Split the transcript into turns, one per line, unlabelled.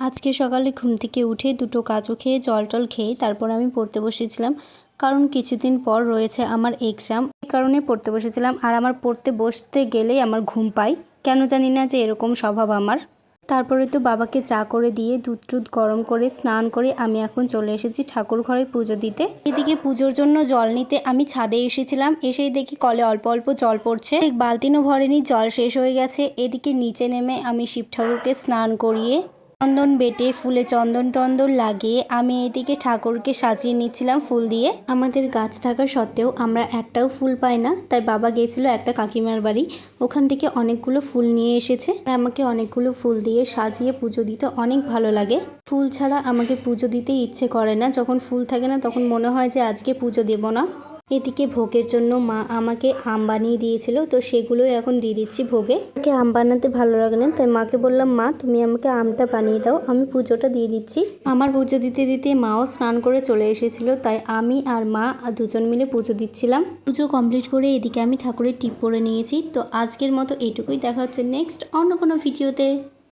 আজকে সকালে ঘুম থেকে উঠে দুটো কাজু খেয়ে জল টল খেয়ে তারপর আমি পড়তে বসেছিলাম। কারণ কিছুদিন পর রয়েছে আমার এক্সাম, এই কারণে পড়তে বসেছিলাম। আর আমার পড়তে বসতে গেলেই আমার ঘুম পায়, কেন জানি না যে এরকম স্বভাব আমার। তারপরে তো বাবাকে চা করে দিয়ে দুধ টুধ গরম করে স্নান করে আমি এখন চলে এসেছি ঠাকুর ঘরে পুজো দিতে। এদিকে পুজোর জন্য জল নিতে আমি ছাদে এসেছিলাম, এসেই দেখি কলে অল্প অল্প জল পড়ছে, এক বালতিনও ভরেনি, জল শেষ হয়ে গেছে। এদিকে নিচে নেমে আমি শিব ঠাকুরকে স্নান করিয়ে চন্দন বেটে ফুলে চন্দন টন্দন লাগিয়ে আমি এদিকে ঠাকুরকে সাজিয়ে নিচ্ছিলাম ফুল দিয়ে। আমাদের গাছ থাকা সত্ত্বেও আমরা একটাও ফুল পাই না, তাই বাবা গিয়েছিল একটা কাকিমার বাড়ি, ওখান থেকে অনেকগুলো ফুল নিয়ে এসেছে। আর আমাকে অনেকগুলো ফুল দিয়ে সাজিয়ে পুজো দিতে অনেক ভালো লাগে। ফুল ছাড়া আমাকে পুজো দিতে ইচ্ছে করে না, যখন ফুল থাকে না তখন মনে হয় যে আজকে পুজো দেব না। এদিকে ভোগের জন্য মা আমাকে আম বানিয়ে দিয়েছিল, তো সেগুলোই এখন দিয়ে দিচ্ছি ভোগে। আমাকে আম বানাতে ভালো লাগে না, তাই মাকে বললাম মা তুমি আমাকে আমটা বানিয়ে দাও, আমি পুজোটা দিয়ে দিচ্ছি। আমার পুজো দিতে দিতে মাও স্নান করে চলে এসেছিল, তাই আমি আর মা দুজন মিলে পুজো দিচ্ছিলাম। পুজো কমপ্লিট করে এদিকে আমি ঠাকুরের টিপ পরে নিয়েছি। তো আজকের মতো এইটুকুই, দেখা হচ্ছে নেক্সট অন্য কোনো ভিডিওতে।